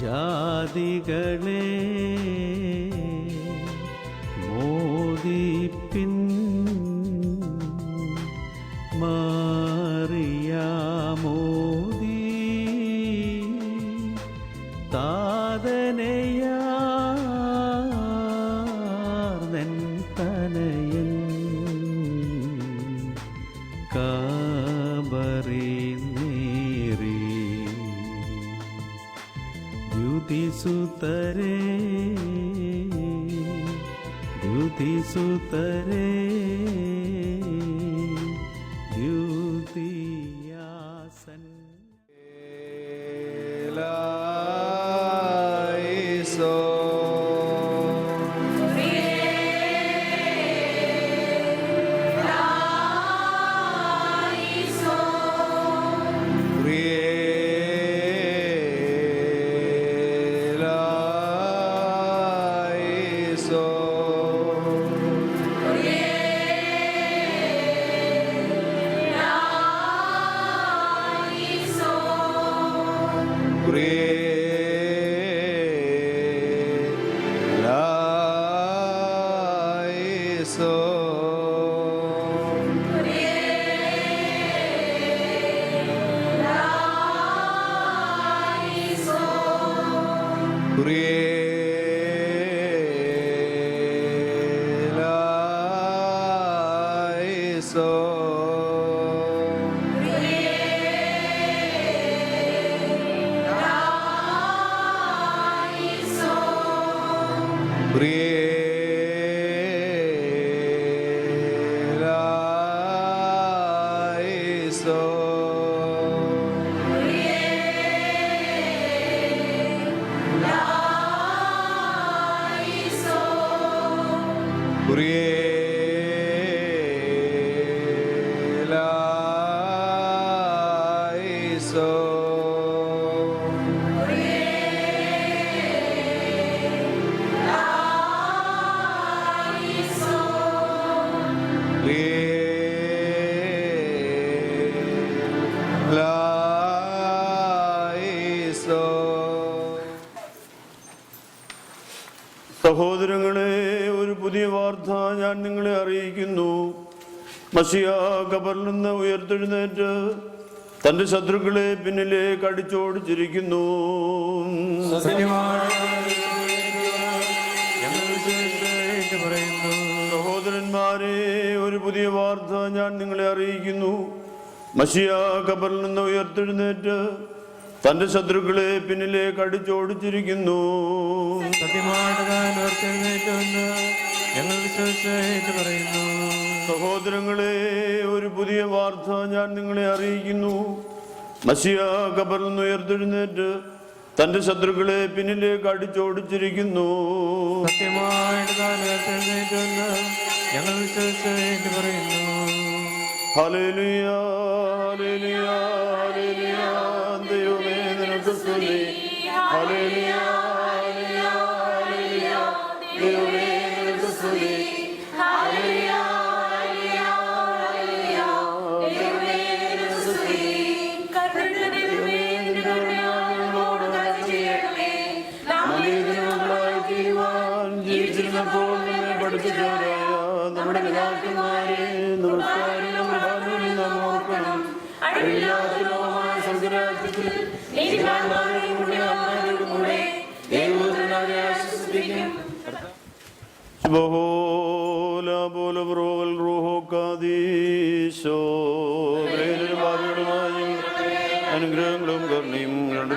ജാതികളെ മോദിപ്പിൻ, മറിയാമോദി താതനയാർന്നെൻ തനയൻ കാബറിന്നേറി ദ്യുതിസുതരേ ദ്യുതിസുതരേ ദ്യുതിയാസൻ സഹോദരങ്ങളെ, ഒരു പുതിയ വാർത്ത ഞാൻ നിങ്ങളെ അറിയിക്കുന്നു. മശിയ ഖബറിൽ നിന്ന് ഉയർത്തെഴുന്നേറ്റ് തന്റെ ശത്രുക്കളെ പിന്നിലേക്ക് അടിച്ചോടിച്ചിരിക്കുന്നു. സഹോദരന്മാരെ, ഒരു പുതിയ വാർത്ത ഞാൻ നിങ്ങളെ അറിയിക്കുന്നു. മശിയ ഖബറിൽ നിന്ന് ഉയർത്തെഴുന്നേറ്റ് തന്റെ ശത്രുക്കളെ പിന്നിലേക്ക് അടിച്ചോടിച്ചിരിക്കുന്നു. ഞങ്ങൾ വിശ്വസിച്ച് പറയുന്നു. സഹോദരങ്ങളെ, ഒരു പുതിയ വാർത്ത ഞാൻ നിങ്ങളെ അറിയിക്കുന്നു. മശിയ ഖബറിൽ നിന്ന് ഉയർത്തെഴുന്നേറ്റ് തന്റെ ശത്രുക്കളെ പിന്നിലേക്ക് അടിച്ചോടിച്ചിരിക്കുന്നു. ഞങ്ങൾ വിശ്വസിച്ച് പറയുന്നു. Hallelujah, hallelujah, hallelujah. ദൈവമേ നിനക്ക് സ്തുതി. Hallelujah, hallelujah, hallelujah. ദൈവമേ നിനക്ക് സ്തുതി. Hallelujah, hallelujah, hallelujah. ദൈവമേ നിനക്ക് സ്തുതി. കർത്താവേ, നിന്റെ കരുണയോട് കരുണ ചെയ്യണമേ. നാം ഇതിനുള്ളതായി തീരുവാൻ ജീവിച്ചിരുന്നപ്പോൾ നമ്മെ പഠിപ്പിച്ചവരായ നമ്മുടെ പിതാക്കന്മാരെ നമസ്കാരം നാം ഓർക്കണം. അഴിവില്ലാത്തമായ സ്വർഗ്ഗരാജ്യത്തിൽ നീതിമാന്മാരുടെ കൂടെ ദൈവപുത്രൻ അവരെ ആശ്വസിപ്പിക്കും. അനുഗ്രഹങ്ങളും കരുണയും രണ്ട്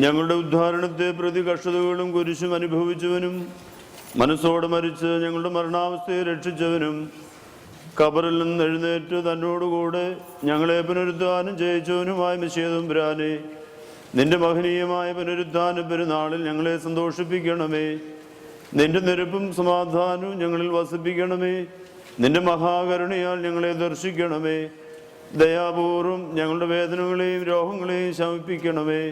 ഞങ്ങളുടെ ഉദ്ധാരണത്തെ പ്രതി കഷ്ടതകളും കുരിശും അനുഭവിച്ചവനും മനസ്സോടെ മരിച്ച് ഞങ്ങളുടെ മരണാവസ്ഥയെ രക്ഷിച്ചവനും ഖബറിൽ നിന്ന് എഴുന്നേറ്റ് തന്നോടുകൂടെ ഞങ്ങളെ പുനരുദ്ധാനം ചെയ്യിച്ചവനുമായ മിശിഹാ തമ്പുരാനെ, നിന്റെ മഹനീയമായ പുനരുദ്ധാന പെരുന്നാളിൽ ഞങ്ങളെ സന്തോഷിപ്പിക്കണമേ. നിന്റെ നിരപ്പും സമാധാനവും ഞങ്ങളിൽ വസിപ്പിക്കണമേ. നിന്റെ മഹാകരുണയാൽ ഞങ്ങളെ ദർശിക്കണമേ. ദയാപൂർവം ഞങ്ങളുടെ വേദനകളെയും രോഗങ്ങളെയും ശമിപ്പിക്കണമേ.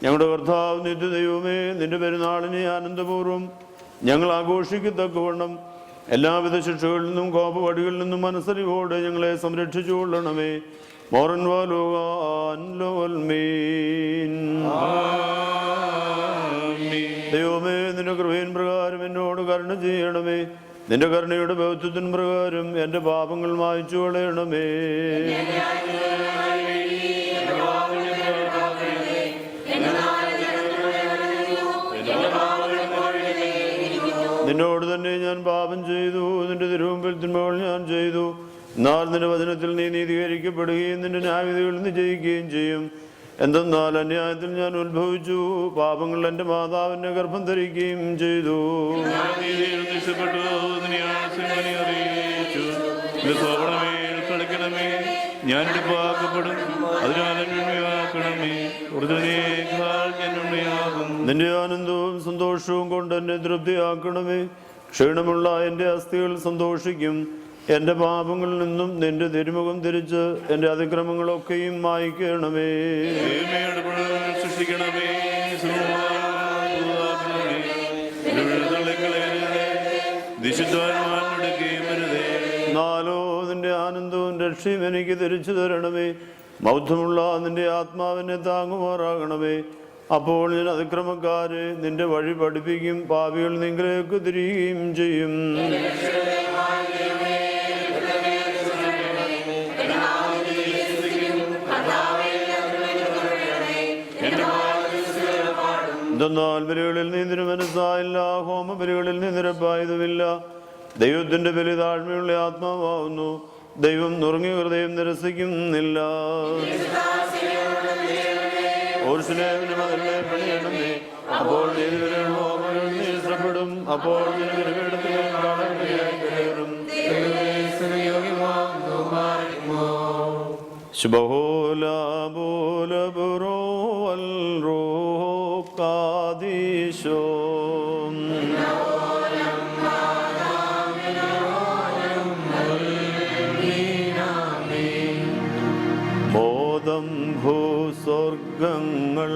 ഞങ്ങളുടെ കർത്താവ് നിത്യദൈവമേ, നിന്റെ പെരുന്നാളിനെ ആനന്ദപൂർവ്വം ഞങ്ങൾ ആഘോഷിക്കത്തക്കവണ്ണം എല്ലാവിധ ശിക്ഷകളിൽ നിന്നും കോപവടികളിൽ നിന്നും മനസ്സറിവോടെ ഞങ്ങളെ സംരക്ഷിച്ചുകൊള്ളണമേ. മോറൻ വാലുവാൻ ലോൽമീൻ. ദൈവമേ, നിന്റെ കൃപയിൻ പ്രകാരം എന്നോട് കരുണ ചെയ്യണമേ. നിന്റെ കരുണയുടെ ബൗദ്ധത്തിൻ പ്രകാരം എൻ്റെ പാപങ്ങൾ മായ്ച്ചു കളയണമേ. നിന്നോട് തന്നെ ഞാൻ പാപം ചെയ്തു, നിന്റെ തിരുമുമ്പിൽ തിന്മകൾ ഞാൻ ചെയ്തു. എന്നാൽ നിന്റെ വചനത്തിൽ നീ നീതീകരിക്കപ്പെടുകയും നിന്റെ ന്യായവിധികളിൽ നീ ജയിക്കുകയും ചെയ്യും. എന്തെന്നാൽ അന്യായത്തിൽ ഞാൻ ഉത്ഭവിച്ചു, പാപങ്ങൾ എൻ്റെ മാതാവിൻ്റെ ഗർഭം ധരിക്കുകയും ചെയ്തു. ഞാൻ പാകപ്പെടും, അതിനാൽ നിന്റെ ആനന്ദവും സന്തോഷവും കൊണ്ട് എന്നെ തൃപ്തിയാക്കണമേ. ക്ഷീണമുള്ള എൻ്റെ അസ്ഥികൾ സന്തോഷിക്കും. എൻ്റെ പാപങ്ങളിൽ നിന്നും നിന്റെ തിരുമുഖം തിരിച്ച് എൻ്റെ അതിക്രമങ്ങളൊക്കെയും മായ്ക്കണമേ. സൃഷ്ടിക്കണമേ, നാലോ നിന്റെ ആനന്ദവും രക്ഷയും എനിക്ക് തിരിച്ചു തരണമേ. ബൗദ്ധമുള്ള നിന്റെ ആത്മാവിനെ താങ്ങുമാറാകണമേ. അപ്പോൾ ഞാൻ അതിക്രമക്കാരെ നിന്റെ വഴി പഠിപ്പിക്കും, പാപികൾ നിങ്ങളിലേക്ക് തിരികുകയും ചെയ്യും. എന്തെന്നാൽ ബലികളിൽ നീ തിരുമനസ്സായില്ല, ഹോമബലികളിൽ നീ നിരപ്പായതുമില്ല. ദൈവത്തിന്റെ ബലി താഴ്മയുള്ള ആത്മാവാകുന്നു. ദൈവം നുറുങ്ങിയ ഹൃദയം നിരസിക്കുന്നില്ല. അപ്പോൾ നീ ഇഷ്ടപ്പെടും. അപ്പോൾ ശുഭഹോല ബോല ബുറോ അൽ റോ കാദീശോ. ബോധം ഭൂസ്വർഗങ്ങൾ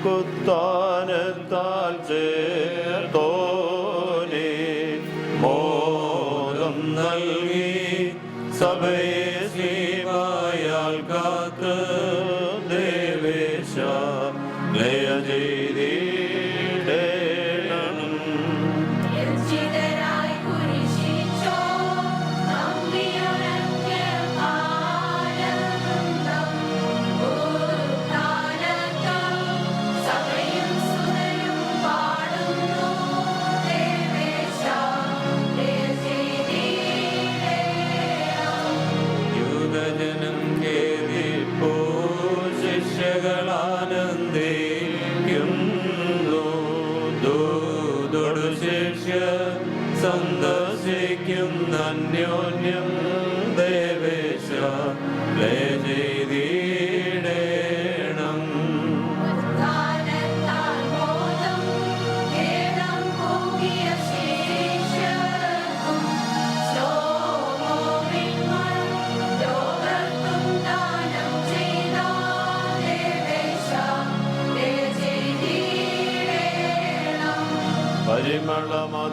കുത്താനത്താൽ ചേർത്തോനെ മോദം നൽകി സഭയെ ശ്രീമായാൽ കാത്ത് ദേവേശ ലയ ചെയ്തിടേണം. യുഗജനം കേൾപ്പോ ശിഷ്യകളാനന്ദിക്കുന്നു. ദൂതൊടു ശിഷ്യ സന്ദർശിക്കും അന്യോന്യം ദേവേശ ലയ ചെയ്തിടേണം.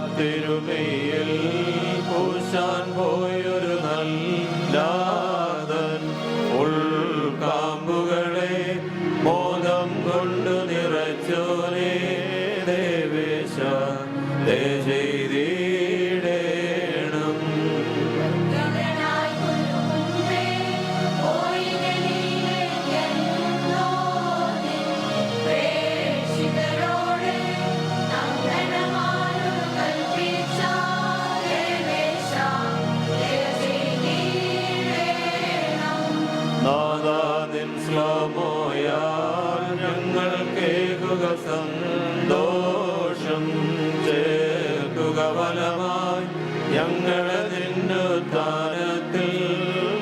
പരിമളമത്തിരുമയിൽ പൂശാൻ പോയൊരു നല്ലാതൻ ഉൾക്കാമ്പുകളെ മോദം കൊണ്ടു നിറച്ചോരേ ദേവേശ ലയ ചെയ്തിടേണം. നാദാനിൻ ശ്ലോമോയാൽ ഞങ്ങൾ കേൾക്കുക സന്തോഷം ചേർക്കുക ഫലമായി ഞങ്ങളെ നിന്നുദ്ധാനത്തിൽ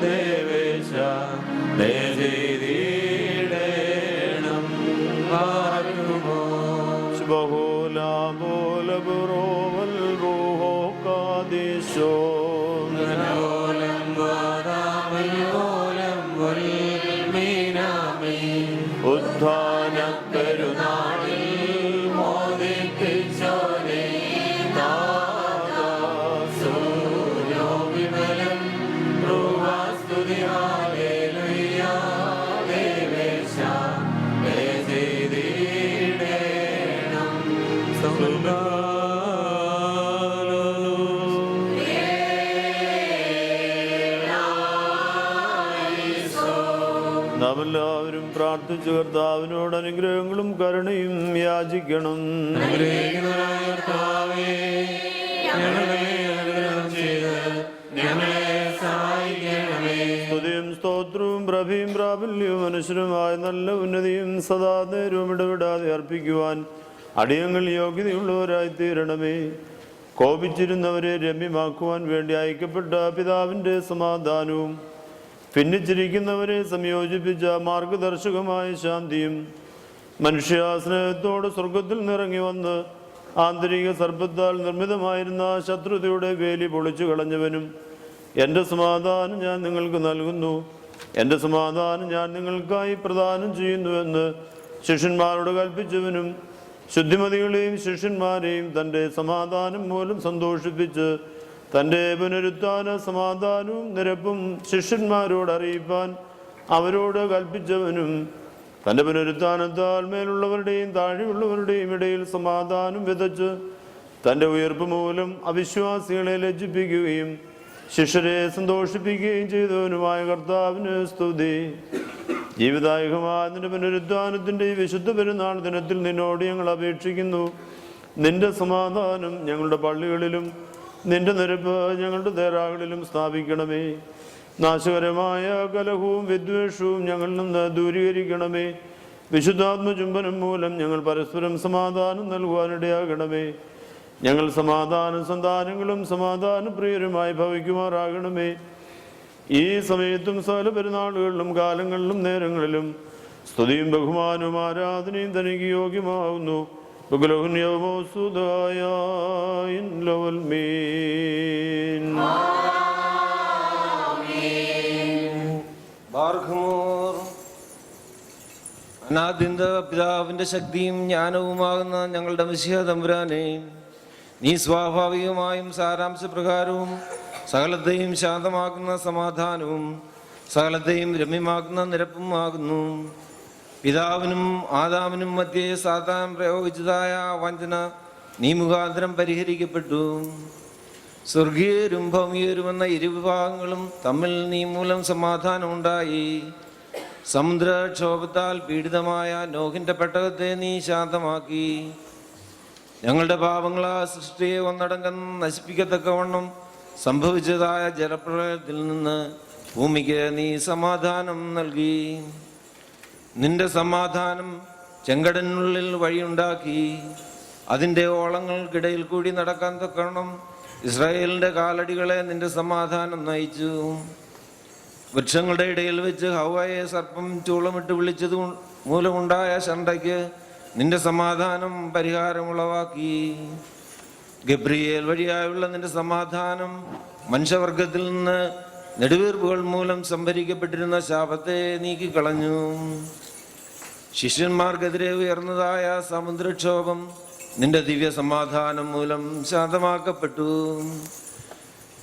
ദേവേശ ലയ ചെയ്തിടേണം. ബഹുലാബോലബുറോവൽ റൂഹോ കാദീശോ. ഉദ്ധാന പെരുനാളിൽ മോദിപ്പിച്ചോരേ സൂര്യോ വിമലം ധ്രുവാസ്തുതി ഹാലേലൂയ. നാം എല്ലാവരും പ്രാർത്ഥിച്ചു കർത്താവിനോട് അനുഗ്രഹങ്ങളും കരുണയും യാചിക്കണം. അനുഗ്രഹിക്കുന്നവനായ കർത്താവേ, ഞങ്ങളുടെ മേൽ അനുഗ്രഹം ചെയ്ത് ഞങ്ങളെ സഹായിക്കണമേ. സ്തുതിയും സ്തോത്രവും പ്രഭയും പ്രാബല്യവും മനുഷ്യരുമായ നല്ല ഉന്നതിയും സദാ നേരവും ഇടപെടാതെ അർപ്പിക്കുവാൻ അടിയങ്ങൾ യോഗ്യതയുള്ളവരായി തീരണമേ. കോപിച്ചിരുന്നവരെ രമ്യമാക്കുവാൻ വേണ്ടി അയക്കപ്പെട്ട പിതാവിൻ്റെ സമാധാനവും ഭിന്നിച്ചിരിക്കുന്നവരെ സംയോജിപ്പിച്ച മാർഗദർശകമായ ശാന്തിയും മനുഷ്യാസ്നേഹത്തോട് സ്വർഗത്തിൽ നിറങ്ങി വന്ന് ആന്തരിക സർപ്പത്താൽ നിർമ്മിതമായിരുന്ന ശത്രുതയുടെ വേലി പൊളിച്ചു കളഞ്ഞവനും എൻ്റെ സമാധാനം ഞാൻ നിങ്ങൾക്ക് നൽകുന്നു, എൻ്റെ സമാധാനം ഞാൻ നിങ്ങൾക്കായി പ്രദാനം ചെയ്യുന്നുവെന്ന് ശിഷ്യന്മാരോട് കൽപ്പിച്ചവനും ശുദ്ധിമതികളെയും ശിഷ്യന്മാരെയും തൻ്റെ സമാധാനം മൂലം സന്തോഷിപ്പിച്ച് തൻ്റെ പുനരുത്ഥാന സമാധാനവും നിരപ്പും ശിഷ്യന്മാരോട് അറിയിപ്പാൻ അവരോട് കൽപ്പിച്ചവനും തൻ്റെ പുനരുത്ഥാനത്താൽ മേലുള്ളവരുടെയും താഴെയുള്ളവരുടെയും ഇടയിൽ സമാധാനം വിതച്ച് തൻ്റെ ഉയർപ്പ് മൂലം അവിശ്വാസികളെ ലജ്ജിപ്പിക്കുകയും ശിഷ്യരെ സന്തോഷിപ്പിക്കുകയും ചെയ്തവനുമായ കർത്താവിന് സ്തുതി. ജീവിതായുഗമായ നിന്റെ പുനരുത്ഥാനത്തിൻ്റെ ഈ വിശുദ്ധ പെരുന്നാൾ ദിനത്തിൽ നിന്നോട് ഞങ്ങൾ അപേക്ഷിക്കുന്നു. നിന്റെ സമാധാനം ഞങ്ങളുടെ പള്ളികളിലും നിന്റെ നിരപ്പ് ഞങ്ങളുടെ തേരാകളിലും സ്ഥാപിക്കണമേ. നാശകരമായ കലഹവും വിദ്വേഷവും ഞങ്ങളിൽ നിന്ന് ദൂരീകരിക്കണമേ. വിശുദ്ധാത്മചുംബനം മൂലം ഞങ്ങൾ പരസ്പരം സമാധാനം നൽകുവാനിടയാകണമേ. ഞങ്ങൾ സമാധാന സന്താനങ്ങളും സമാധാനപ്രിയരുമായി ഭവിക്കുമാറാകണമേ. ഈ സമയത്തും സകല പെരുന്നാളുകളിലും കാലങ്ങളിലും നേരങ്ങളിലും സ്തുതിയും ബഹുമാനവും ആരാധനയും തനിക്ക് യോഗ്യമാവുന്നു. അനാദിന്ത പിതാവിൻ്റെ ശക്തിയും ജ്ഞാനവുമാകുന്ന ഞങ്ങളുടെ മിശിഹ തമ്പുരാനെ, നീ സ്വാഭാവികമായും സാരാംശപ്രകാരവും സകലത്തെയും ശാന്തമാക്കുന്ന സമാധാനവും സകലത്തെയും രമ്യമാക്കുന്ന നിരപ്പുമാകുന്നു. പിതാവിനും ആദാമിനും മധ്യേ സാത്താൻ പ്രയോഗിച്ചതായ വഞ്ചന നീ മുഖാന്തരം പരിഹരിക്കപ്പെട്ടു. സ്വർഗീയരും ഭൗമികരുമെന്ന ഇരുവിഭാഗങ്ങളും തമ്മിൽ നീ മൂലം സമാധാനമുണ്ടായി. സമുദ്രക്ഷോഭത്താൽ പീഡിതമായ നോഹിൻ്റെ പെട്ടകത്തെ നീ ശാന്തമാക്കി. ഞങ്ങളുടെ പാപങ്ങളാ സൃഷ്ടിയെ ഒന്നടങ്കം നശിപ്പിക്കത്തക്കവണ്ണം സംഭവിച്ചതായ ജലപ്രളയത്തിൽ നിന്ന് ഭൂമിക്ക് നീ സമാധാനം നൽകി. നിന്റെ സമാധാനം ചെങ്കടലിനുള്ളിൽ വഴിയുണ്ടാക്കി. അതിൻ്റെ ഓളങ്ങൾക്കിടയിൽ കൂടി നടക്കാൻ തക്കവണ്ണം ഇസ്രായേലിൻ്റെ കാലടികളെ നിന്റെ സമാധാനം നയിച്ചു. വൃക്ഷങ്ങളുടെ ഇടയിൽ വെച്ച് ഹവ്വയെ സർപ്പം ചൂളമിട്ട് വിളിച്ചത് മൂലമുണ്ടായ ശണ്ടയ്ക്ക് നിന്റെ സമാധാനം പരിഹാരമുളവാക്കി. ഗബ്രിയേൽ വഴിയായുള്ള നിന്റെ സമാധാനം മനുഷ്യവർഗത്തിൽ നിന്ന് നെടുവീർപ്പുകൾ മൂലം സംഭരിക്കപ്പെട്ടിരുന്ന ശാപത്തെ നീക്കിക്കളഞ്ഞു. ശിഷ്യന്മാർക്കെതിരെ ഉയർന്നതായ സമുദ്രക്ഷോഭം നിന്റെ ദിവ്യ സമാധാനം മൂലം ശാന്തമാക്കപ്പെട്ടു.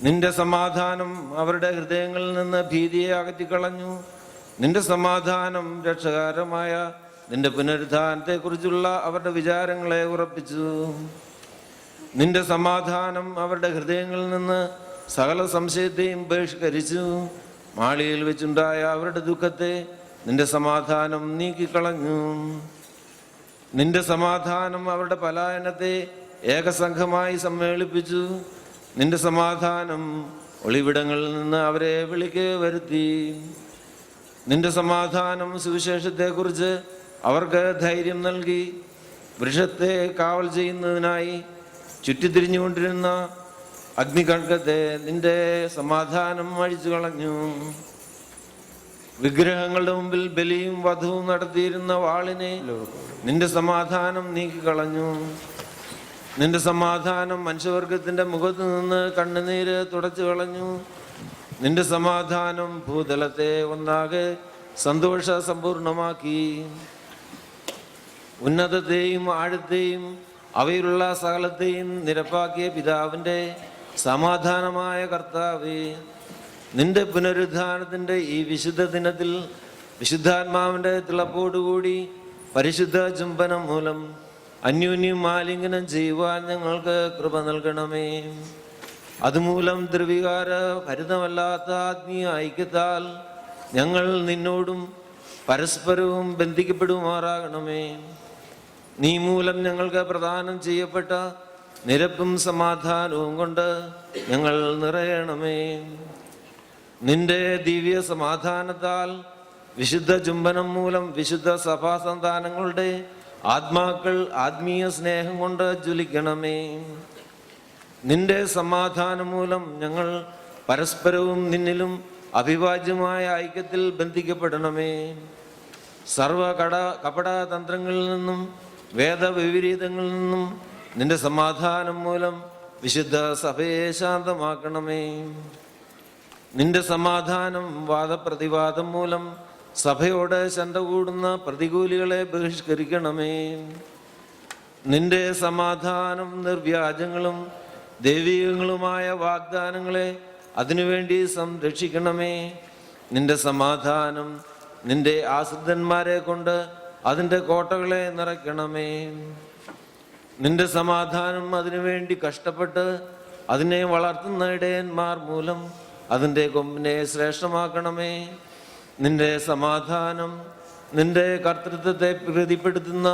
നിന്റെ സമാധാനം അവരുടെ ഹൃദയങ്ങളിൽ നിന്ന് ഭീതിയെ അകറ്റിക്കളഞ്ഞു. നിന്റെ സമാധാനം രക്ഷകരമായ നിന്റെ പുനരുദ്ധാനത്തെക്കുറിച്ചുള്ള അവരുടെ വിചാരങ്ങളെ ഉറപ്പിച്ചു. നിന്റെ സമാധാനം അവരുടെ ഹൃദയങ്ങളിൽ നിന്ന് സകല സംശയത്തെയും ബഹിഷ്കരിച്ചു. മാളിയിൽ വെച്ചുണ്ടായ അവരുടെ ദുഃഖത്തെ നിന്റെ സമാധാനം നീക്കിക്കളഞ്ഞു. നിന്റെ സമാധാനം അവരുടെ പലായനത്തെ ഏകസംഘമായി സമ്മേളിപ്പിച്ചു. നിന്റെ സമാധാനം ഒളിവിടങ്ങളിൽ നിന്ന് അവരെ വിളിക്ക് വരുത്തി. നിന്റെ സമാധാനം സുവിശേഷത്തെക്കുറിച്ച് അവർക്ക് ധൈര്യം നൽകി. വൃക്ഷത്തെ കാവൽ ചെയ്യുന്നതിനായി ചുറ്റിത്തിരിഞ്ഞുകൊണ്ടിരുന്ന അഗ്നികണക്കത്തെ നിന്റെ സമാധാനം അഴിച്ചു കളഞ്ഞു. വിഗ്രഹങ്ങളുടെ മുമ്പിൽ ബലിയും വധവും നടത്തിയിരുന്ന വാളിനെ നിന്റെ സമാധാനം നീക്കിക്കളഞ്ഞു. നിന്റെ സമാധാനം മനുഷ്യവർഗത്തിന്റെ മുഖത്ത് നിന്ന് കണ്ണുനീര് തുടച്ചു കളഞ്ഞു. നിന്റെ സമാധാനം ഭൂതലത്തെ ഒന്നാകെ സന്തോഷ സമ്പൂർണമാക്കി. ഉന്നതത്തെയും ആഴത്തെയും അവയിലുള്ള സകലത്തെയും നിരപ്പാക്കിയ പിതാവിൻ്റെ സമാധാനമായ കർത്താവേ, നിന്റെ പുനരുദ്ധാനത്തിൻ്റെ ഈ വിശുദ്ധ ദിനത്തിൽ വിശുദ്ധാത്മാവിൻ്റെ തിളപ്പോടുകൂടി പരിശുദ്ധ ചുംബനം മൂലം അന്യോന്യം ആലിംഗനം ചെയ്യുവാൻ ഞങ്ങൾക്ക് കൃപ നൽകണമേ. അതുമൂലം ദ്രവികാര ഭരിതമല്ലാത്ത ആത്മീയ ഐക്യത്താൽ ഞങ്ങൾ നിന്നോടും പരസ്പരവും ബന്ധിക്കപ്പെടുമാറാകണമേ. നീ മൂലം ഞങ്ങൾക്ക് പ്രദാനം ചെയ്യപ്പെട്ട നിരപ്പും സമാധാനവും കൊണ്ട് ഞങ്ങൾ നിറയണമേ. നിന്റെ ദിവ്യ സമാധാനത്താൽ വിശുദ്ധ ചുംബനം മൂലം വിശുദ്ധ സഭാസന്താനങ്ങളുടെ ആത്മാക്കൾ ആത്മീയ സ്നേഹം കൊണ്ട് ജ്വലിക്കണമേ. നിന്റെ സമാധാനം മൂലം ഞങ്ങൾ പരസ്പരവും നിന്നിലും അവിഭാജ്യമായ ഐക്യത്തിൽ ബന്ധിക്കപ്പെടണമേ. സർവ കപടതന്ത്രങ്ങളിൽ നിന്നും വേദവിപരീതങ്ങളിൽ നിന്നും നിന്റെ സമാധാനം മൂലം വിശുദ്ധ സഭയെ ശാന്തമാക്കണമേ. നിന്റെ സമാധാനം വാദപ്രതിവാദം മൂലം സഭയോട് ശണ്ട കൂടുന്ന പ്രതികൂലികളെ ബഹിഷ്കരിക്കണമേ. നിന്റെ സമാധാനം നിർവ്യാജങ്ങളും ദൈവികങ്ങളുമായ വാഗ്ദാനങ്ങളെ അതിനുവേണ്ടി സംരക്ഷിക്കണമേ. നിന്റെ സമാധാനം നിന്റെ ആശ്രിതന്മാരെ കൊണ്ട് അതിൻ്റെ കോട്ടകളെ നിറയ്ക്കണമേ. നിന്റെ സമാധാനം അതിനുവേണ്ടി കഷ്ടപ്പെട്ട് അതിനെ വളർത്തുന്ന ഇടയന്മാർ മൂലം അതിൻ്റെ കൊമ്പിനെ ശ്രേഷ്ഠമാക്കണമേ. നിന്റെ സമാധാനം നിന്റെ കർത്തൃത്വത്തെ പ്രീതിപ്പെടുത്തുന്ന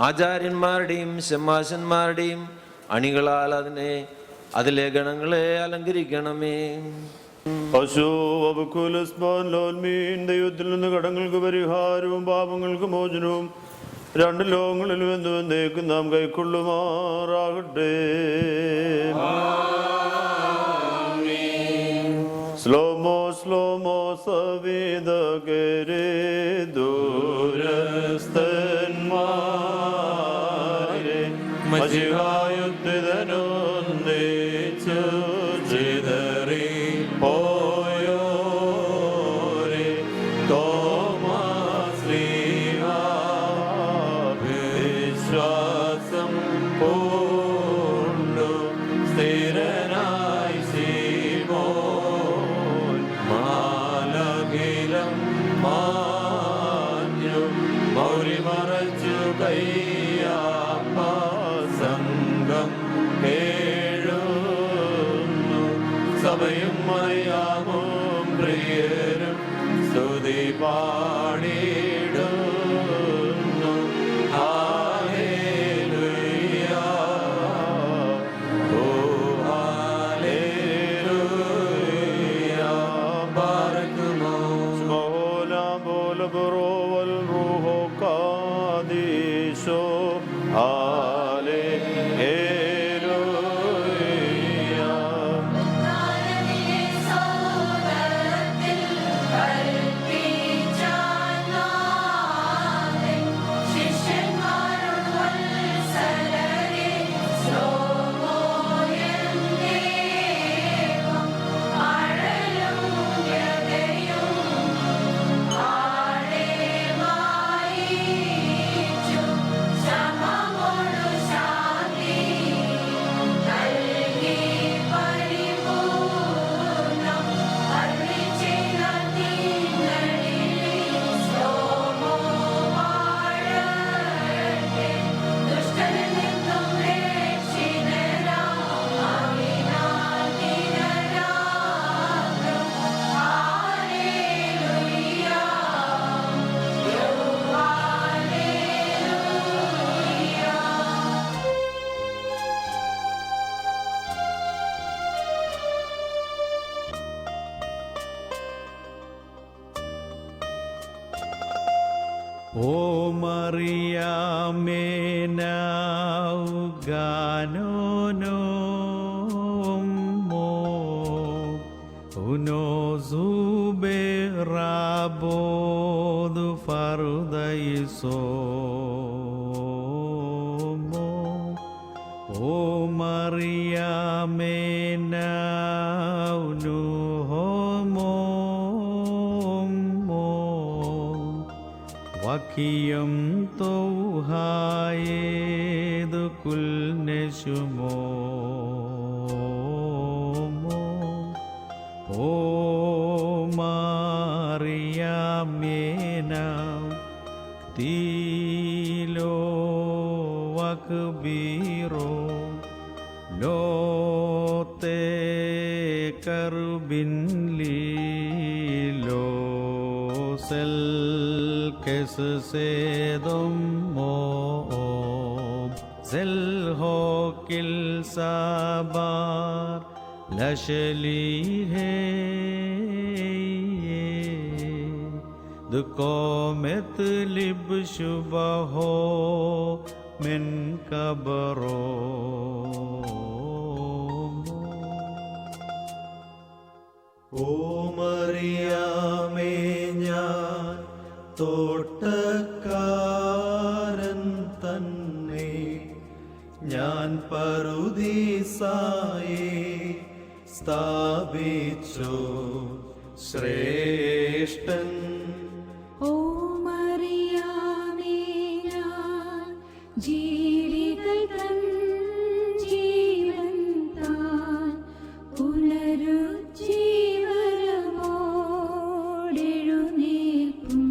ആചാര്യന്മാരുടെയും ശമാശന്മാരുടെയും അണികളാൽ അതിലെ ഗണങ്ങളെ അലങ്കരിക്കണമേ. ദൈവത്തിൽ നിന്ന് കടങ്ങൾക്ക് പരിഹാരവും പാപങ്ങൾക്ക് മോചനവും രണ്ട് ലോകങ്ങളിലും എന്തുവന്നേക്കും നാം കൈക്കൊള്ളുമാറാകട്ടെ. സ്ലോമോ സ്ലോമോ സവിതകരെ ദൂരസ്ഥന്മാരെ മജിഹായുദ്ധനൊന്നേച്ചു ചിതറി പോയോരെ വിശ്വാസം പൂണ്ടു സ്ഥിരനായി സീമോൻ മാലകിലം മാഞ്ഞു മൗരി മറച്ചു കയ്യാപ്പ സംഘം കേഴുന്നു സഭയും മറിയാമും പ്രിയരും സ്തുതി പാടിയിടുന്നു. ഹല്ലേലൂയ ഓ ഹല്ലേലൂയ ബാരക്കുമോ സ്മോലാ ബോല ബറോവൽ റൂഹോ കാദീശോ O Maria menau ganonomo uno zuberabo farudaisomo O Maria menau nuhomo Wakiyam tohayedu kulneshumo O Maria menau tilo wakbiro lote karbin lilo sel كسسيدم موب زلهوك السبار لشليه دقومت لب شبهو من كبرو ഓ മറിയാമേ ഞാൻ തോട്ടക്കാരൻ തന്നെ ഞാൻ പറുദീസായെ സ്ഥാപിച്ചു ശ്രേഷ്ഠൻ ഓ മറിയാമേ ഞാൻ ജീവികൾ തൻ ജീവൻ താൻ പുനരുജ്ജീവനമോടെഴുന്നേൽക്കും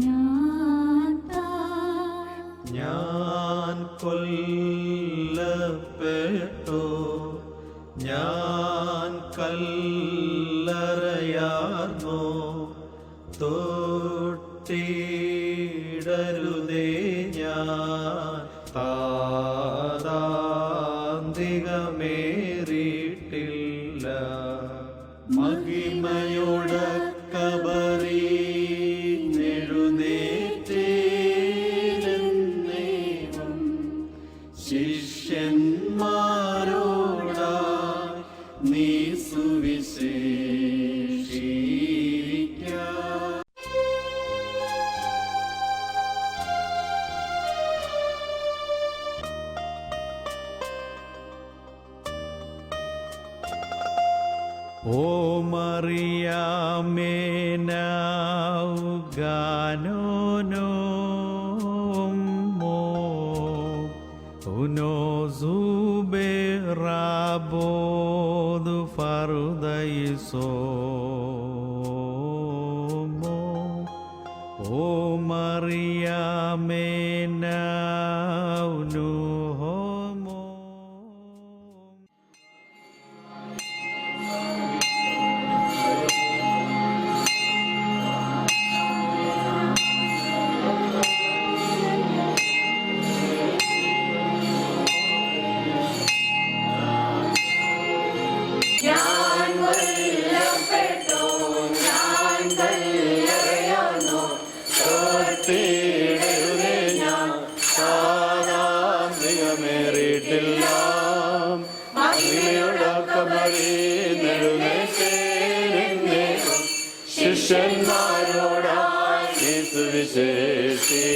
ഞാൻ താൻ. ഞാൻ കൊല്ലപ്പെട്ടു ഞാൻ കല്ലറയാർന്നു തൊട്ടിടരുതേ ഞാൻ താതാന്തികമേറിയിട്ടില്ല മഹിമയോടെ കബറിനെഴുന്നേറ്റേനെന്നേവം ശിഷ്യന്മാരോടായി നീ സുവിശേഷിക്ക. O Maria menau ganonomo uno zuberabo farudaisomo O Maria menau nuhomo. ശിഷ്യന്മാരോടായി സുവിശേഷിക്കാം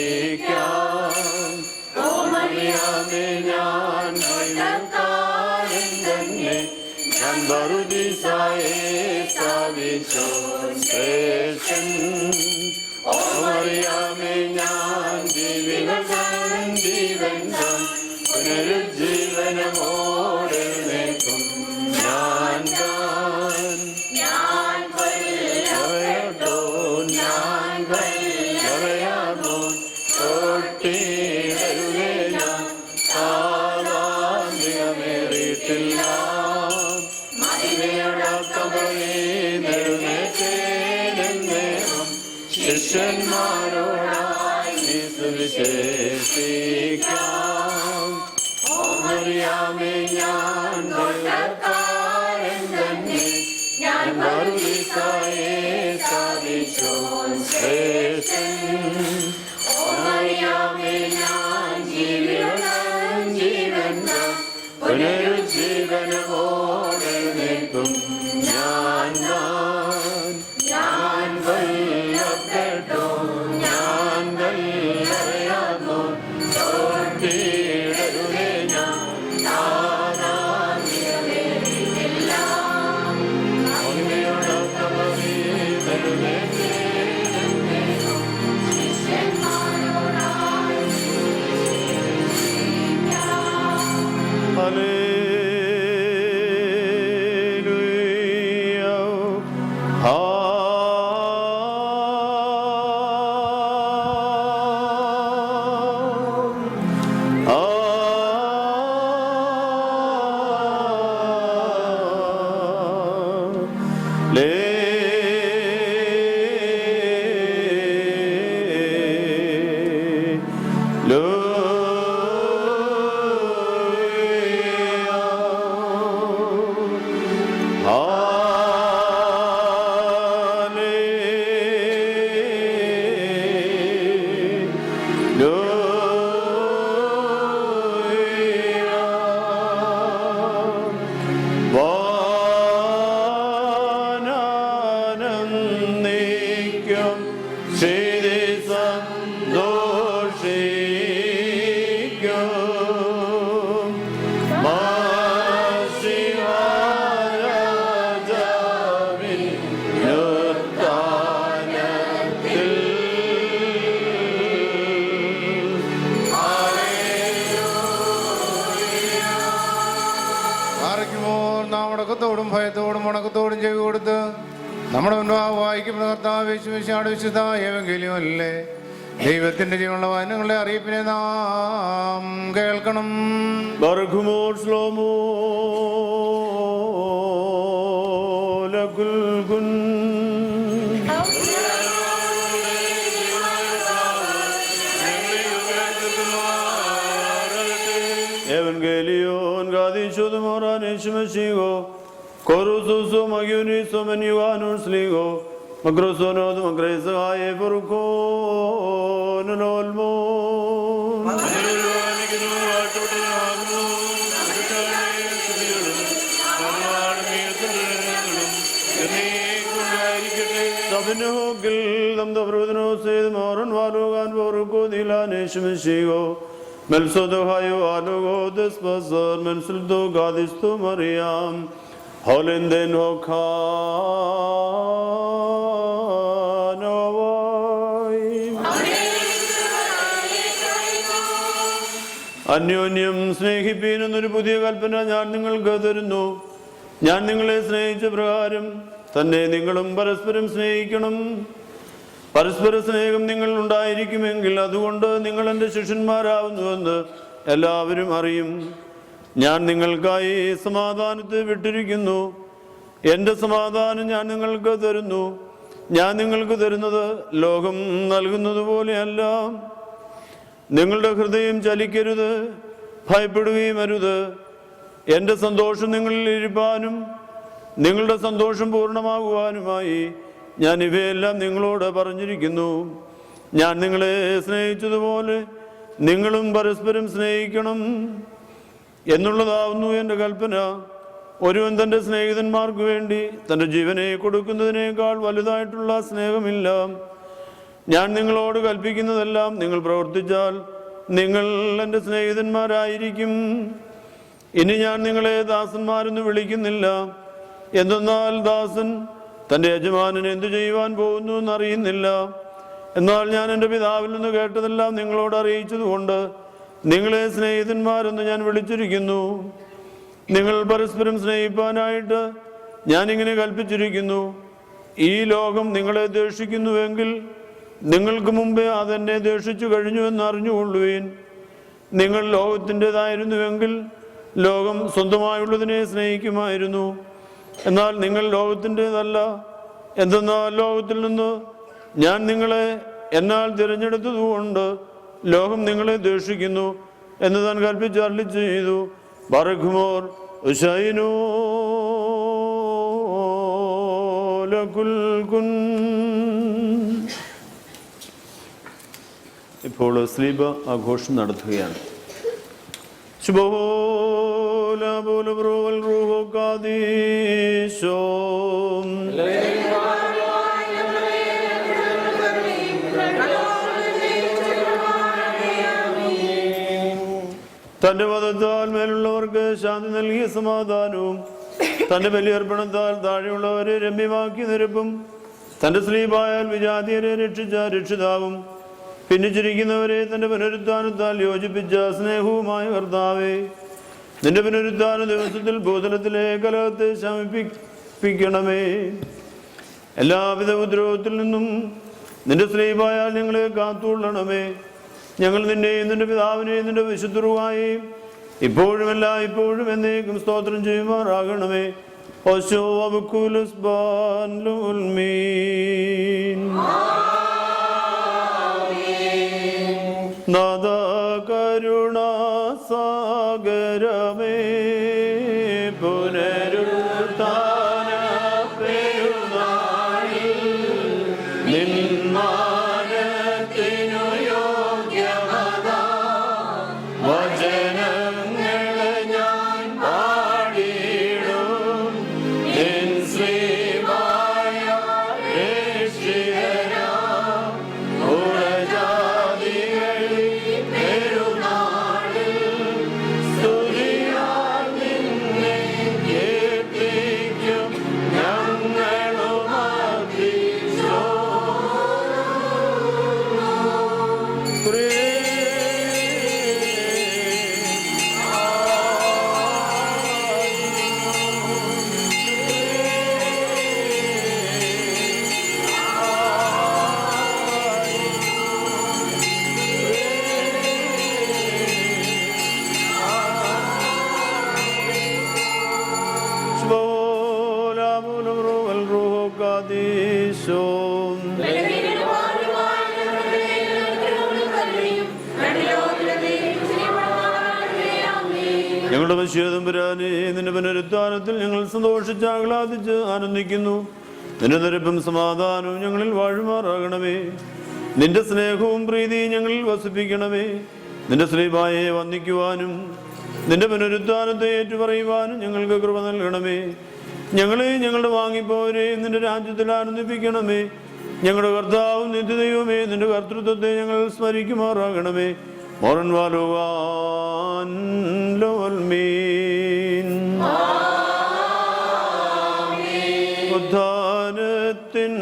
ഓമറിയാമേ ഞാൻ ഭയക്കാരൻ തന്നെ ഞാൻ പറുദീസായെ സ്ഥാപിച്ചു ശ്രേഷ്ഠൻ ഓമറിയാമേ ഞാൻ ജീവിതം ജീവൻ പുനരുജ്ജീവനമോടെ നിൽക്കും ഞാൻ ശിഷ്യന്മാരോടായി സുവിശേഷിക്കാം ഓമറിയാമേ ഞാൻ ഭയക്കാരൻ തന്നെ ഞാൻ പറുദീസായെ സ്ഥാപിച്ചു ശ്രേഷ്ഠൻ ഓമറിയാമേ ഞാൻ ജീവിതം ജീവൻ പുനരുജ്ജീവനമോടെ നിൽക്കും ഞാൻ കൊല്ലപ്പെട്ടു ഞാൻ കല്ലറയാർന്നു തൊട്ടിടരുതേ ഞാൻ Hallelujah. സന്തോഷിക്കും. മാസിഹാരാജാവിൻ ഉത്ഥാനത്തിൽ ആരയ്ക്കുമോർ നാം ഉടക്കത്തോടും ഭയത്തോടും ഉണക്കത്തോടും ചെവി കൊടുത്ത് നമ്മുടെ മുൻപാകെ വായിക്കപ്പെടുന്ന കർത്താവ് യേശുമിശിഹായുടെ വിശുദ്ധ ഏവെങ്കിലും അല്ലേ ദൈവത്തിന്റെ ജീവനുള്ള വചനങ്ങളുടെ അറിയിപ്പിനെ നാം കേൾക്കണം. ബർഖുമോർ ശ്ലോമോ ലകുൽ കുൻ. Evangelion gadishodu moranesh mashigo korususu magyuniso menyuanus ligo magrosonod magresa aye poruko nololmo Sabinogil nam the brudno said moran valugan poruko dilanesh mashigo Melsodo hayo anugo despazar mensuldo gadisto Mariam Holinden hokanavai അന്യോന്യം സ്നേഹിപ്പീനെന്നൊരു പുതിയ കൽപ്പന ഞാൻ നിങ്ങൾക്ക് തരുന്നു. ഞാൻ നിങ്ങളെ സ്നേഹിച്ച പ്രകാരം തന്നെ നിങ്ങളും പരസ്പരം സ്നേഹിക്കണം. പരസ്പര സ്നേഹം നിങ്ങൾ ഉണ്ടായിരിക്കുമെങ്കിൽ അതുകൊണ്ട് നിങ്ങൾ എൻ്റെ ശിഷ്യന്മാരാവുന്നുവെന്ന് എല്ലാവരും അറിയും. ഞാൻ നിങ്ങൾക്കായി സമാധാനത്തെ വിട്ടിരിക്കുന്നു. എൻ്റെ സമാധാനം ഞാൻ നിങ്ങൾക്ക് തരുന്നു. ഞാൻ നിങ്ങൾക്ക് തരുന്നത് ലോകം നൽകുന്നത് പോലെയല്ല. നിങ്ങളുടെ ഹൃദയം ചലിക്കരുത്, ഭയപ്പെടുകയും അരുത്. എൻ്റെ സന്തോഷം നിങ്ങളിൽ ഇരിപ്പാനും നിങ്ങളുടെ സന്തോഷം പൂർണ്ണമാകുവാനുമായി ഞാൻ ഇവയെല്ലാം നിങ്ങളോട് പറഞ്ഞിരിക്കുന്നു. ഞാൻ നിങ്ങളെ സ്നേഹിച്ചതുപോലെ നിങ്ങളും പരസ്പരം സ്നേഹിക്കണം എന്നുള്ളതാവുന്നു എൻ്റെ കൽപ്പന. ഒരുവൻ തൻ്റെ സ്നേഹിതന്മാർക്ക് വേണ്ടി തൻ്റെ ജീവനെ കൊടുക്കുന്നതിനേക്കാൾ വലുതായിട്ടുള്ള സ്നേഹമില്ല. ഞാൻ നിങ്ങളോട് കൽപ്പിക്കുന്നതെല്ലാം നിങ്ങൾ പ്രവർത്തിച്ചാൽ നിങ്ങൾ എൻ്റെ സ്നേഹിതന്മാരായിരിക്കും. ഇനി ഞാൻ നിങ്ങളെ ദാസന്മാരെന്ന് വിളിക്കുന്നില്ല, എന്തെന്നാൽ ദാസൻ തൻ്റെ യജമാനൻ എന്തു ചെയ്യുവാൻ പോകുന്നു എന്നറിയുന്നില്ല. എന്നാൽ ഞാൻ എൻ്റെ പിതാവിൽ നിന്ന് കേട്ടതെല്ലാം നിങ്ങളോട് അറിയിച്ചതുകൊണ്ട് നിങ്ങളെ സ്നേഹിതന്മാരെന്ന് ഞാൻ വിളിച്ചിരിക്കുന്നു. നിങ്ങൾ പരസ്പരം സ്നേഹിപ്പാനായിട്ട് ഞാനിങ്ങനെ കൽപ്പിച്ചിരിക്കുന്നു. ഈ ലോകം നിങ്ങളെ ദ്വേഷിക്കുന്നുവെങ്കിൽ നിങ്ങൾക്ക് മുമ്പേ അതെന്നെ ദ്വേഷിച്ചു കഴിഞ്ഞുവെന്ന് അറിഞ്ഞുകൊള്ളുവീൻ. നിങ്ങൾ ലോകത്തിൻ്റെതായിരുന്നുവെങ്കിൽ ലോകം സ്വന്തമായുള്ളതിനെ സ്നേഹിക്കുമായിരുന്നു. എന്നാൽ നിങ്ങൾ ലോകത്തിൻ്റെതല്ല, എന്തെന്നാൽ ലോകത്തിൽ നിന്ന് ഞാൻ നിങ്ങളെ എന്നാൽ തിരഞ്ഞെടുത്തതുകൊണ്ട് ലോകം നിങ്ങളെ ദ്വേഷിക്കുന്നു എന്ന് താൻ കൽപ്പിച്ച് അരുളി ചെയ്തു. ബറഖുമോർ ഉശൈനോ ലകുൽ കുൻ. ഇപ്പോൾ സ്ലീബ ആഘോഷം നടത്തുകയാണ്. തന്റെ മതത്താൽ മേലുള്ളവർക്ക് ശാന്തി നൽകിയ സമാധാനവും തന്റെ ബലിയർപ്പണത്താൽ താഴെയുള്ളവരെ രമ്യമാക്കി നിരപ്പും തന്റെ സ്ലീബായാൽ വിജാതിയരെ രക്ഷിച്ച രക്ഷിതാവും ഭിന്നിച്ചിരിക്കുന്നവരെ തന്റെ പുനരുത്ഥാനത്താൽ യോജിപ്പിച്ച സ്നേഹവുമായ കർത്താവേ, നിന്റെ പുനരുത്ഥാന ദിവസത്തിൽ ഭൂതലത്തിലെ കലഹത്തെ ശമിപ്പിക്കണമേ. എല്ലാവിധ ഉപദ്രവത്തിൽ നിന്നും നിന്റെ സ്ലീബായാൽ ഞങ്ങളെ കാത്തുകൊള്ളണമേ. ഞങ്ങൾ നിന്നെയും നിന്റെ പിതാവിനെയും നിന്റെ വിശുദ്ധരുമായും ഇപ്പോഴും ഇപ്പോഴും എന്നേക്കും സ്തോത്രം ചെയ്യുമാറാകണമേ. ഓശോ അബുക്കുലസ് നാദ കരുണാസാഗരമേ പുനരുത്ഥാന പെരുനാളിൽ നിന്മാനത്തിനു യോഗ്യമതാ വചനങ്ങളെ ഞാൻ പാടിയിടും. നിൻ ശ്രീമായ രക്ഷികനാം ഉടയ മനുഷ്യതമ്പുരാനെ, നിന്റെ പുനരുത്ഥാനത്തിൽ ഞങ്ങൾ സന്തോഷിച്ച് ആഹ്ലാദിച്ച് ആനന്ദിക്കുന്നു. നിന്റെ നിരപ്പും സമാധാനവും ഞങ്ങളിൽ വാഴുമാറാകണമേ. നിന്റെ സ്നേഹവും പ്രീതിയും ഞങ്ങളിൽ വസിപ്പിക്കണമേ. നിന്റെ ശ്രീബായെ വന്ദിക്കുവാനും നിന്റെ പുനരുത്ഥാനത്തെ ഏറ്റുപറയുവാനും ഞങ്ങൾക്ക് കൃപ നൽകണമേ. ഞങ്ങളെ ഞങ്ങളുടെ വാങ്ങിപ്പോരെ നിന്റെ രാജ്യത്തിൽ ആനന്ദിപ്പിക്കണമേ. ഞങ്ങളുടെ കർത്താവും നിത്യദൈവമേ, നിന്റെ കർത്തൃത്വത്തെ ഞങ്ങൾ സ്മരിക്കുമാറാകണമേ. മോറൻ വാലുവാൻ ലോൽമീൻ ഉദ്ധാനത്തിൻ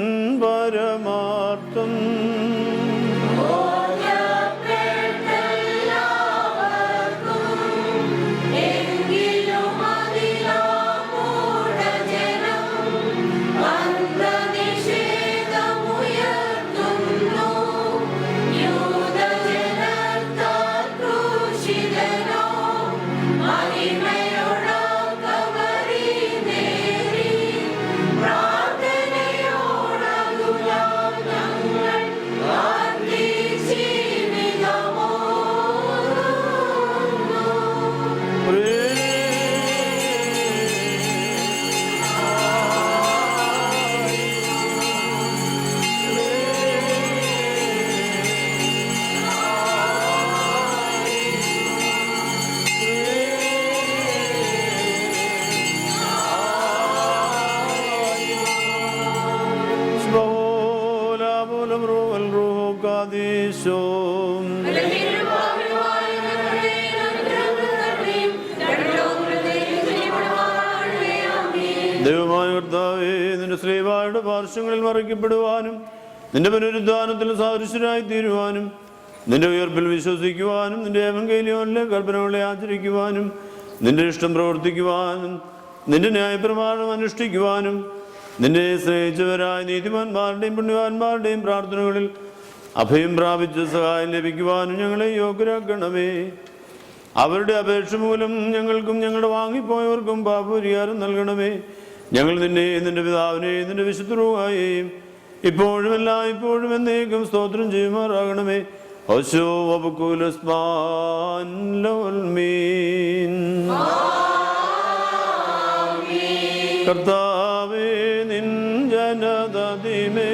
പരമാർത്ഥം ദൈവമായ കർത്താവേ, നിന്റെ ശ്രീവായുടെ പാർശ്വങ്ങളിൽ മറയ്ക്കപ്പെടുവാനും നിന്റെ പുനരുദ്ധാനത്തിൽ സാദൃശ്യരായി തീരുവാനും നിന്റെ ഉയർപ്പിൽ വിശ്വസിക്കുവാനും നിന്റെ എവങ്കേലിയോനിലെ കൽപ്പനകളെ ആചരിക്കുവാനും നിന്റെ ഇഷ്ടം പ്രവർത്തിക്കുവാനും നിന്റെ ന്യായപ്രമാണം അനുഷ്ഠിക്കുവാനും നിന്നെ സ്നേഹിച്ചവരായ നീതിമാന്മാരുടെയും പുണ്യവാന്മാരുടെയും പ്രാർത്ഥനകളിൽ അഭയം പ്രാപിച്ച് സഹായം ലഭിക്കുവാനും ഞങ്ങളെ യോഗ്യരാക്കണമേ. അവരുടെ അപേക്ഷ മൂലം ഞങ്ങൾക്കും ഞങ്ങളുടെ വാങ്ങിപ്പോയവർക്കും പാപപരിഹാരം നൽകണമേ. ഞങ്ങൾ നിന്നെ, നിന്റെ പിതാവിനെ, നിന്റെ വിശുദ്ധരുമായും ഇപ്പോഴും ഇപ്പോഴും എന്നേക്കും സ്തോത്രം ചെയ്യുമാറാകണമേ. ഓശോ വബുക്കുലസ്മാൻ ലോൽമീൻ. കർത്താവേ, നിൻ ജനതതിമേ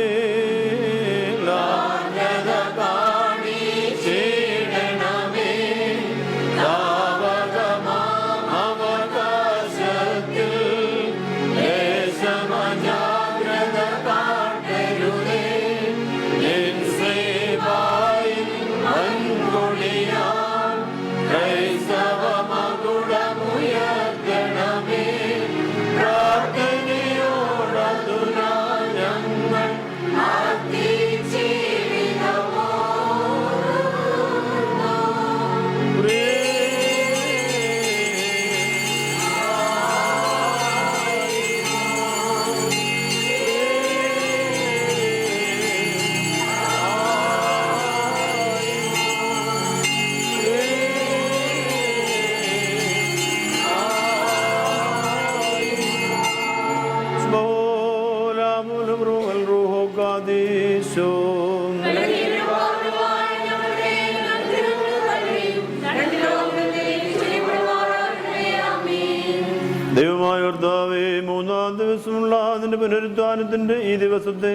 ദൈവമായ കർത്താവേ, മൂന്നാം ദിവസമുള്ള നിന്റെ പുനരുദ്ധാനത്തിന്റെ ഈ ദിവസത്തെ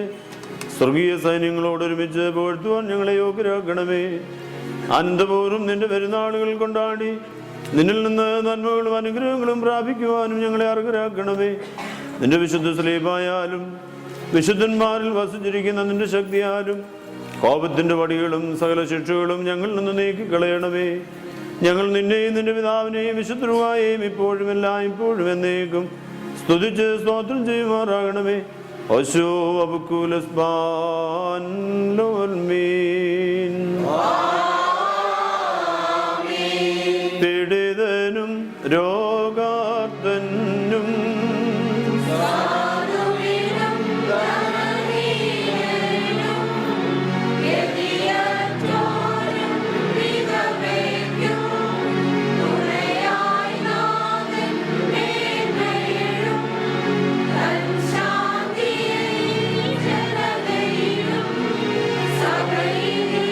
സ്വർഗീയ സൈന്യങ്ങളോടൊരുമിച്ച് പുകഴ്ത്തുവാൻ ഞങ്ങളെ യോഗ്യരാക്കണമേ. അനന്തപൂർവ്വം നിന്റെ പെരുന്നാളുകൾ കൊണ്ടാടി നിന്നിൽ നിന്ന് നന്മകളും അനുഗ്രഹങ്ങളും പ്രാപിക്കുവാനും ഞങ്ങളെ അർഹരാക്കണമേ. നിന്റെ വിശുദ്ധ സ്ലീബായാലും വിശുദ്ധന്മാരിൽ വസിച്ചിരിക്കുന്ന നിന്റെ ശക്തിയാലും കോപത്തിന്റെ വടികളും സകല ശിക്ഷകളും ഞങ്ങളിൽ നിന്ന് നീക്കിക്കളയണമേ. ഞങ്ങൾ നിന്നെയും നിന്റെ പിതാവിനെയും വിശുദ്ധരുമായും ഇപ്പോഴും ഇപ്പോഴും എന്നേക്കും സ്തുതിച്ച് സ്തോത്രം ചെയ്യുമാറാകണമേ. ഓശോ വബുക്കുലസ്മാൻ ലോൽമീൻ. പീഡിതനും രോഗാർത്തനും ശാന്തിയിൽ ജനതയിലും സകലയിലും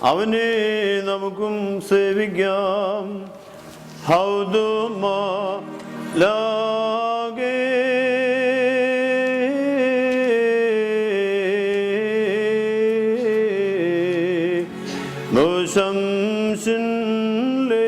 അവനെ നമുക്കും സേവിക്കാം. ഹൗദുമാലാകെ മുശംസിൻലേ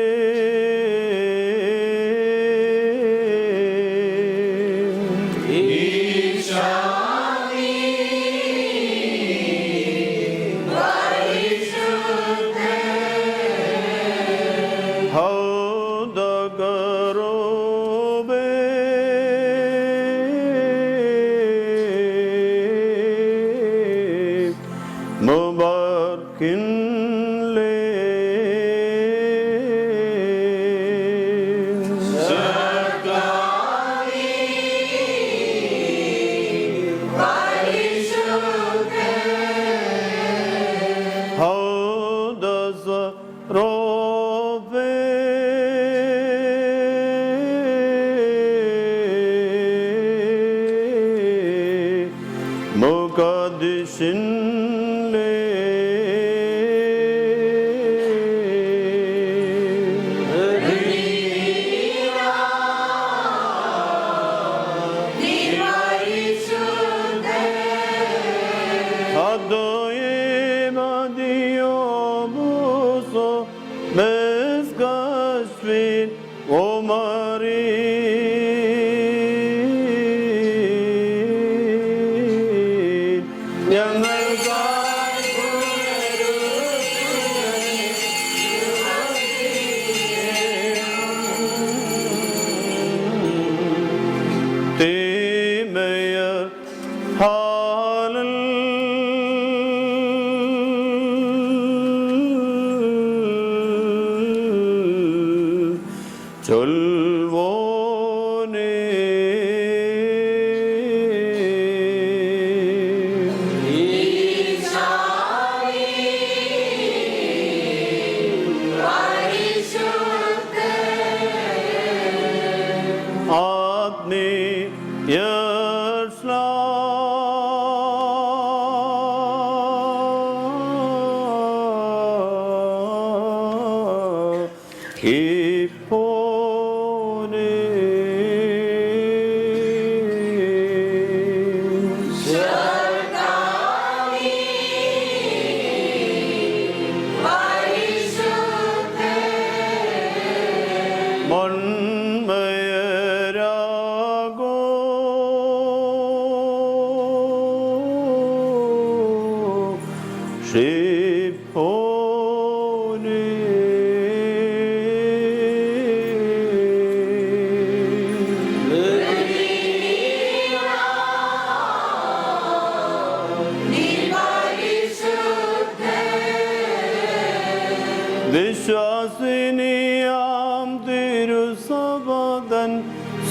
വിശ്വാസിനിയാം തിരുസഭതൻ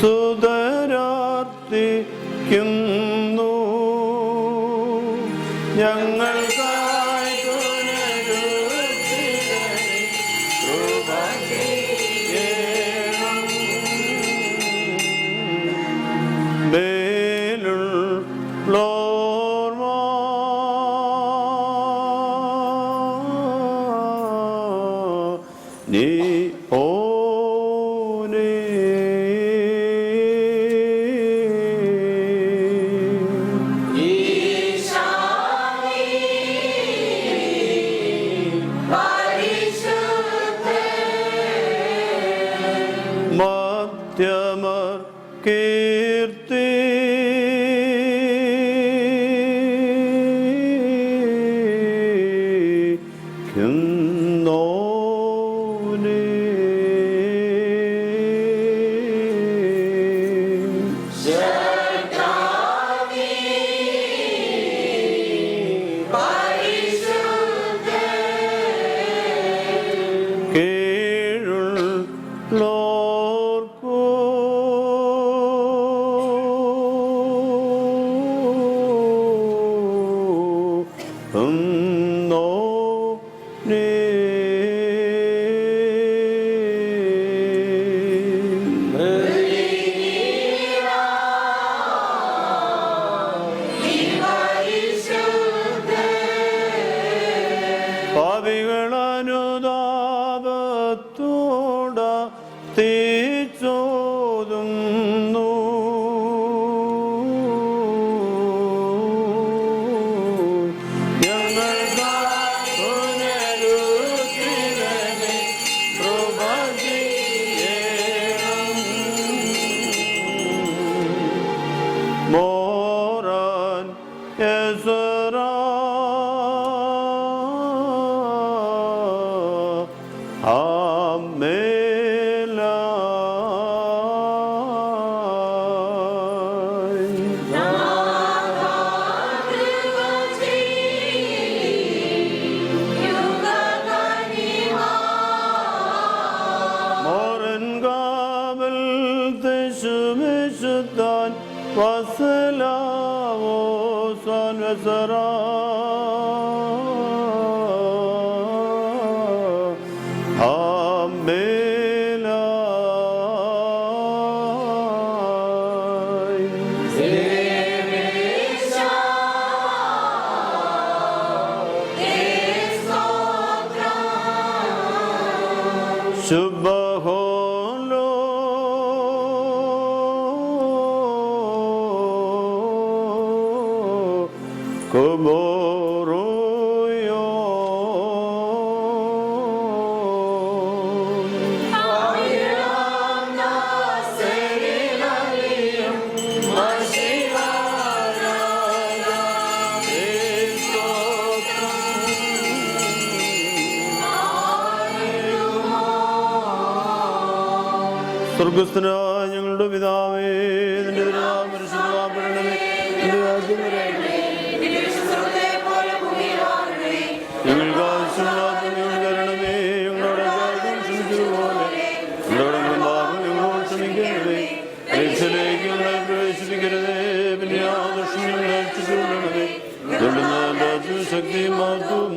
സുതരാർത്തിക്കുന്നു ഞങ്ങൾക്കായി മധ്യമർ കീർത്തി പാപികൾ പാപത്തോട തീച്ചോതുന്നു Moran Ezra Moran Gabel Teshmishtan وسلام وسرا Subholo Komoroyo സ്വർഗസ്ഥനായ ഞങ്ങളുടെ പിതാവേ, നിന്റെ തിരുനാമം പരിശുദ്ധമാക്കണമേ, നിന്റെ രാജ്യം വരണമേ. ഞങ്ങൾക്ക് ആവശ്യമുള്ള ഞങ്ങൾ തരണമേ, ഞങ്ങളുടെ അപരാധം ക്ഷമിച്ചതുപോലെ ഞങ്ങളുടെ പാപം ഞങ്ങളോട് ക്ഷമിക്കണമേ. പരീക്ഷയിലേക്ക് ഞങ്ങളെ പ്രവേശിപ്പിക്കരുതേ, പിന്നെ ആ ദോഷം ഞങ്ങളെ രക്ഷിച്ചുകൊള്ളണമേ. രാജ്യവും ശക്തിയും മഹത്വവും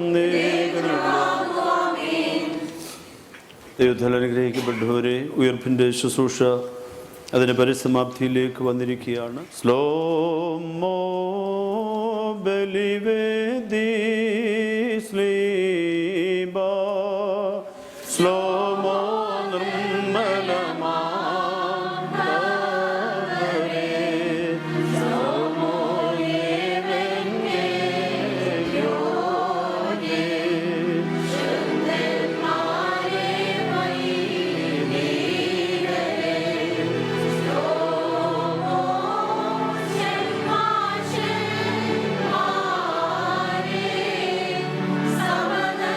ദൈവത്താൽ അനുഗ്രഹിക്കപ്പെട്ടവരെ, ഉയർപ്പിൻ്റെ ശുശ്രൂഷ അതിൻ്റെ പരിസമാപ്തിയിലേക്ക് വന്നിരിക്കുകയാണ്. Slo-mo ബലിവേദി Sleeba slo-mo നിർമ്മലമാ Savanna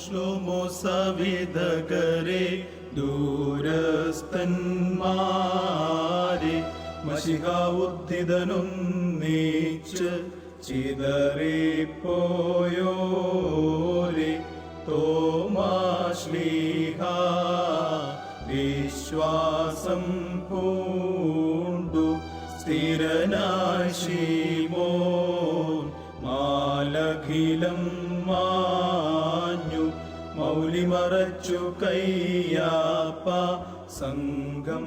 ശ്ലോമോ സവിധകരെ ദൂരസ്ഥന്മാരെ മഷിഹ ഉദ്ധിതനൊന്നീച്ച് ചിതറിപ്പോയോരെ Thomasleeha വിശ്വാസം പൂണ്ടു സ്ഥിരനായി ശീമോൻ മാലഖിലം മാഞ്ഞു മൗലിമറച്ചു കയ്യാപ്പ സംഘം